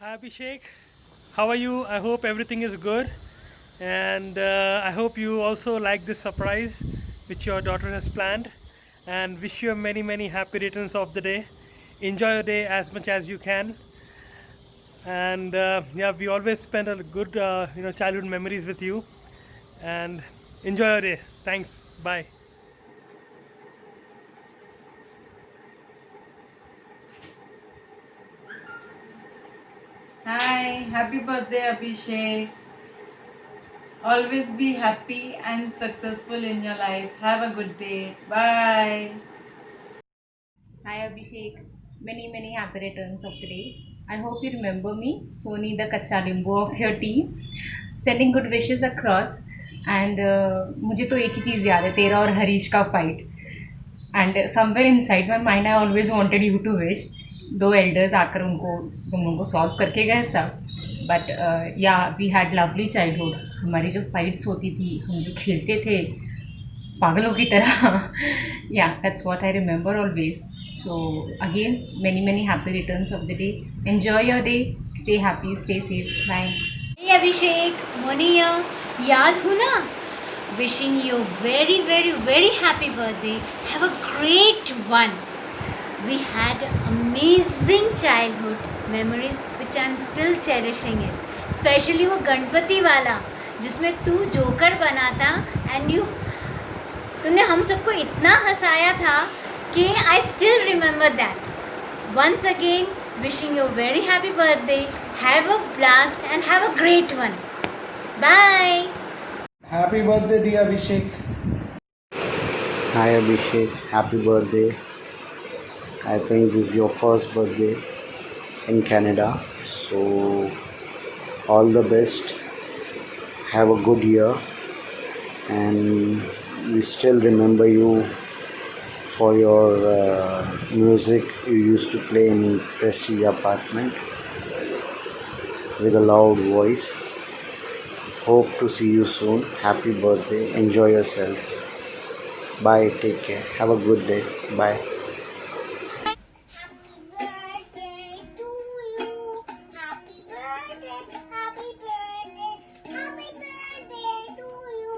Hi Abhishek, how are you? I hope everything is good, and I hope you also like this surprise which your daughter has planned, and wish you many many happy returns of the day. Enjoy your day as much as you can, and yeah, we always spend a good childhood memories with you, and enjoy your day. Thanks. Bye. Hi, happy birthday, Abhishek. Always be happy and successful in your life. Have a good day. Bye. Hi Abhishek, many happy returns of the days. I hope you remember me, Soni the Kacha Limbo of your team. Sending good wishes across. And मुझे तो एक ही चीज़ याद है तेरा और हरीश का fight. And somewhere inside my mind I always wanted you to wish. दो elders आकर उनको तुम लोगों को solve करके गए सब. But yeah, we had lovely childhood. हमारी जो fights होती थी, हम जो खेलते थे पागलों की तरह. Yeah, that's what I remember always. So again, many happy returns of the day. Enjoy your day. Stay happy. Stay safe. Bye. Hey Abhishek, Moniya, याद हूँ ना? Wishing you very happy birthday. Have a great one. We had amazing childhood memories which I'm still cherishing it. Especially वो गणपति वाला जिसमें तू joker बना था and तुमने हम सबको इतना हंसाया था कि I still remember that. Once again, wishing you a very happy birthday. Have a blast and have a great one. Bye. Happy birthday, dear Abhishek. Hi Abhishek, happy birthday. I think this is your first birthday in Canada, so all the best. Have a good year, and we still remember you for your music you used to play in Prestige Apartment with a loud voice. Hope to see you soon. Happy birthday. Enjoy yourself. Bye. Take care. Have a good day. Bye. Birthday to you. Happy birthday, happy birthday, happy birthday to you.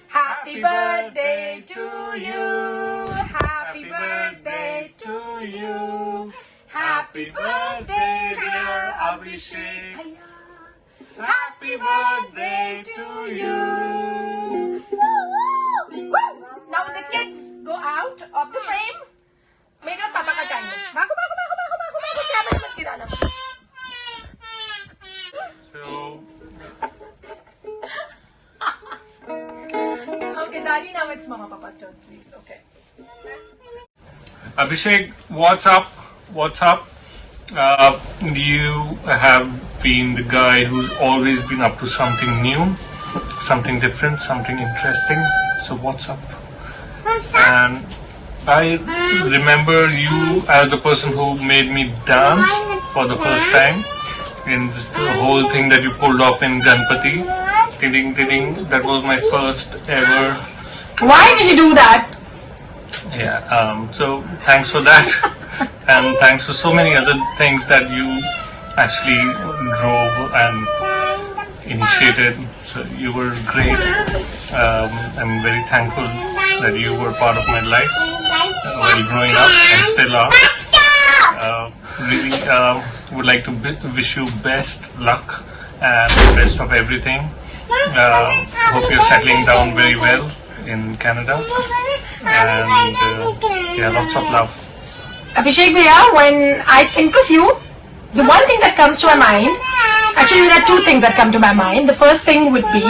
Happy birthday to you. Happy birthday to you. Happy birthday, dear Abhishek. Happy birthday to you. Now the kids go out of the frame. मेरे और पापा का time है. भागो भागो भागो भागो भागो भागो कैमरे मत गिराना. Okay, Daddy, now it's Mama Papa's turn, please. Okay. Abhishek, what's up? What's up? You have been the guy who's always been up to something new, something different, something interesting. So what's up? And I remember you as the person who made me dance for the first time in this whole thing that you pulled off in Ganpati. Ding, ding, that was my first ever. Why did you do that? Yeah, so thanks for that. And thanks for so many other things that you actually drove and initiated. So you were great. I'm very thankful that you were part of my life while growing up and still are. Really would like to wish you best luck and best of everything. Hope you're settling down very well in Canada, and yeah, lots of love. Abhishek Bhaiya, when I think of you, the one thing that comes to my mind, actually there are two things that come to my mind. The first thing would be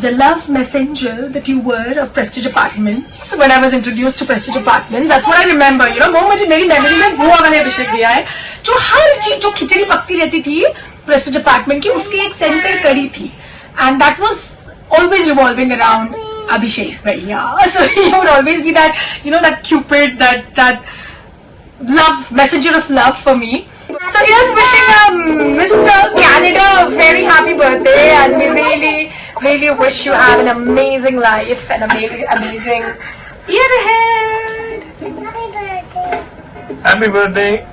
the love messenger that you were of Prestige Apartments when I was introduced to Prestige Apartments. That's what I remember. You know, वो मुझे मेरी memory में वो वाले अभिषेक भैया है जो हर चीज जो खिचड़ी पकती रहती थी Prestige Apartment की उसकी एक center कड़ी थी, and that was always revolving around Abhishek Bhaiya. So he would always be that, you know, that cupid, that love, messenger of love for me. So here's wishing Mr. Canada a very happy birthday, and we really wish you have an amazing life and amazing year ahead. Happy birthday. Happy birthday.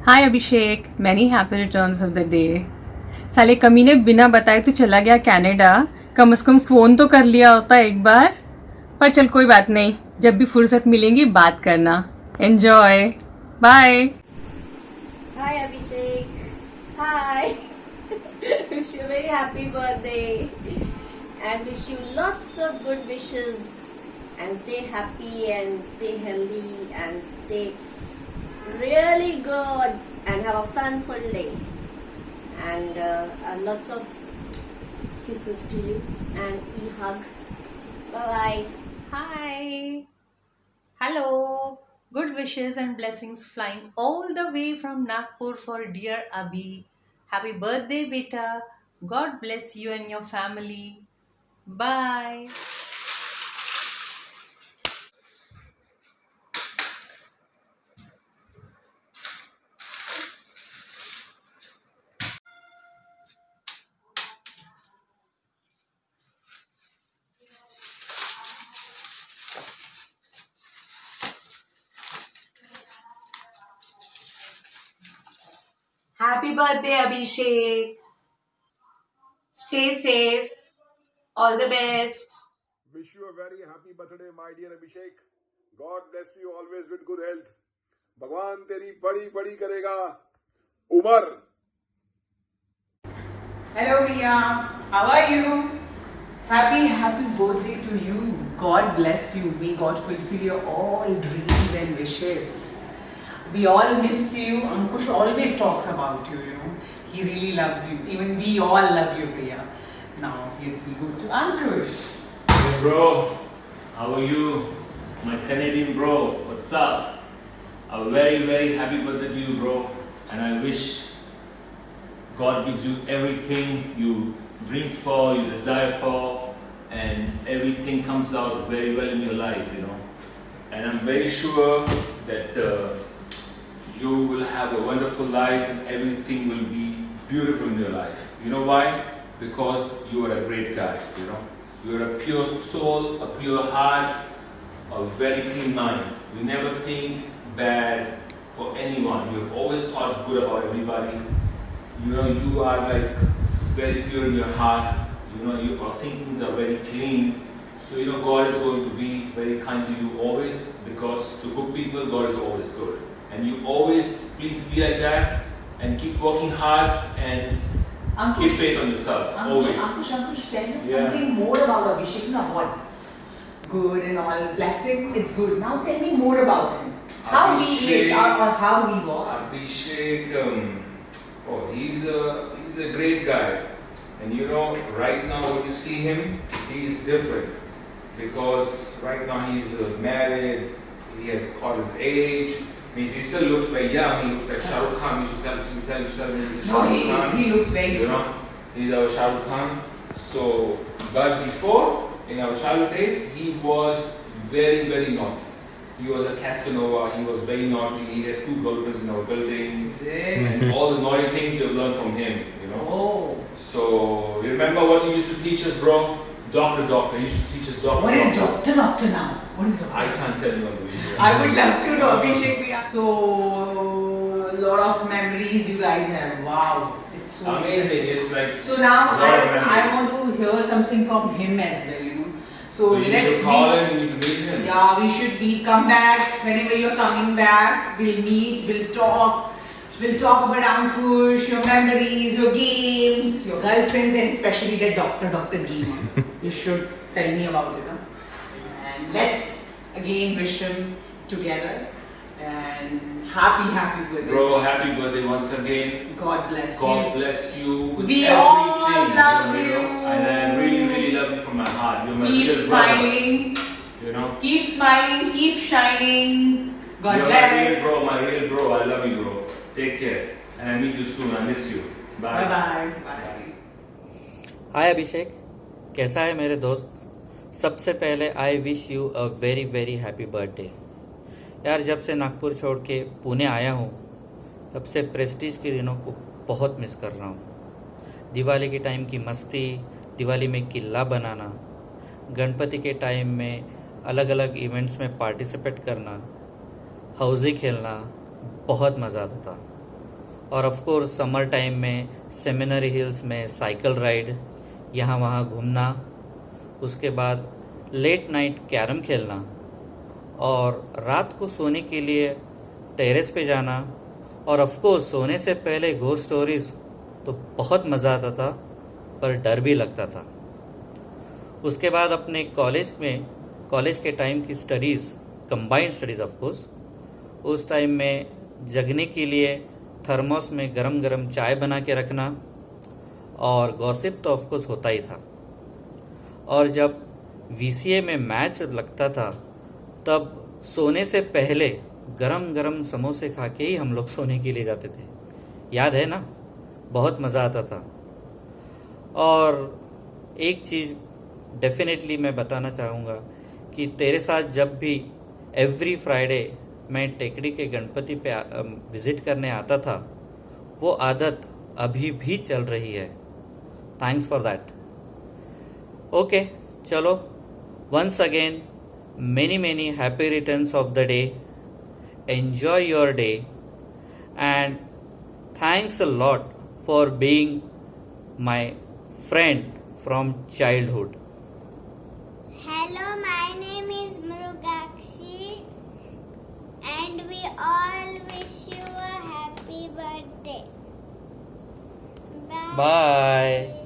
Hi Abhishek, many happy returns of the day. साले कमीने बिना बताए तो चला गया Canada, कम से कम phone तो कर लिया होता एक बार। पर चल कोई बात नहीं, जब भी फुर्सत मिलेंगी बात करना। Enjoy, bye. Hi Abhishek. Hi. Wish you a very happy birthday and wish you lots of good wishes and stay happy and stay healthy and stay really good and have a fun-full day and lots of kisses to you and e-hug. Bye-bye. Hi. Hello. Good wishes and blessings flying all the way from Nagpur for dear Abhi. Happy birthday, beta. God bless you and your family. Bye. Happy birthday, Abhishek. Stay safe. All the best. Wish you a very happy birthday, my dear Abhishek. God bless you always with good health. भगवान तेरी बड़ी बड़ी करेगा Umar. Hello, Mia. How are you? Happy birthday to you. God bless you. May God fulfill your all dreams and wishes. We all miss you. Ankush always talks about you, you know. He really loves you. Even we all love you, Priya. Now, here we go to Ankush. Hey bro, how are you? My Canadian bro, what's up? A very happy birthday to you, bro. And I wish God gives you everything you dream for, you desire for, and everything comes out very well in your life, you know. And I'm very sure that you will have a wonderful life and everything will be beautiful in your life. You know why? Because you are a great guy, you know. You are a pure soul, a pure heart, a very clean mind. You never think bad for anyone. You have always thought good about everybody. You know, you are like very pure in your heart. You know, your thinkings are very clean. So, you know, God is going to be very kind to you always, because to good people, God is always good. And you always, please be like that and keep working hard and Ankush, keep faith on yourself, always. Ankush, tell us something more about Abhishek. Now, what's good and all, blessing, it's good. Now, tell me more about him. How he is or how he was. Abhishek, he's a great guy. And you know, right now when you see him, he's different. Because right now he's married, he has caught his age. Means he still looks very young. He looks like Shah Rukh Khan. You should tell him he's Shah Rukh Khan. He looks very you know, he's our Shah Rukh Khan. So, but before, in our childhood days, he was very naughty. He was a Casanova. He was very naughty. He had 2 girlfriends in our building. And all the naughty things we have learned from him, you know. Oh. So, remember what he used to teach us, bro? Doctor. He used to teach us doctor. What is doctor now? What is doctor? I can't tell you on the video. I would love to know, Abhishek. So, a lot of memories you guys have. Wow. It's so amazing. It's like. So now I want to hear something from him as well, you know. So you let's need to call him, you need to meet him. Yeah, we should meet. Come back whenever you're coming back. We'll meet. We'll talk. We'll talk about Ankush, your memories, your games, your girlfriends, and especially the doctor game. You should tell me about it. Huh? And let's again wish him together And happy birthday. Bro, happy birthday once again. God bless you. God bless you with We everything. all love you. And I really love you from my heart. You're my Keep real brother. smiling. You know? Keep smiling. Keep shining. God You're bless. my real bro. I love you, bro. Take care. And I meet you soon. I miss you. Bye. Bye bye. हाय अभिषेक, कैसा है मेरे दोस्त? सबसे पहले I wish you a very very happy birthday. यार, जब से नागपुर छोड़ के पुणे आया हूँ तब से प्रेस्टीज के दिनों को बहुत मिस कर रहा हूँ। दिवाली के टाइम की मस्ती, दिवाली में किला बनाना, गणपति के टाइम में अलग अलग इवेंट्स में पार्टिसिपेट करना, हाउजी खेलना बहुत मज़ा आता था। और ऑफ कोर्स समर टाइम में सेमिनरी हिल्स में साइकिल राइड, यहाँ वहाँ घूमना, उसके बाद लेट नाइट कैरम खेलना और रात को सोने के लिए टेरेस पे जाना, और ऑफ कोर्स सोने से पहले घोस्ट स्टोरीज तो बहुत मज़ा आता था, पर डर भी लगता था। उसके बाद अपने कॉलेज के टाइम की studies, combined studies of course, उस टाइम में जगने के लिए थर्मोस में गरम गरम चाय बना के रखना, और गॉसिप तो ऑफ कोर्स होता ही था। और जब VCA में मैच लगता था तब सोने से पहले गरम गरम समोसे खा के ही हम लोग सोने के लिए जाते थे। याद है ना? बहुत मज़ा आता था। और एक चीज़ डेफिनेटली मैं बताना चाहूँगा कि तेरे साथ जब भी एवरी फ्राइडे मैं टेकड़ी के गणपति पे विज़िट करने आता था, वो आदत अभी भी चल रही है। Thanks for that. ओके, चलो, once again many happy returns of the day. Enjoy your day, and thanks a lot for being my friend from childhood. Hello, my name is Mrugakshi, and we all wish you a happy birthday. Bye. Bye.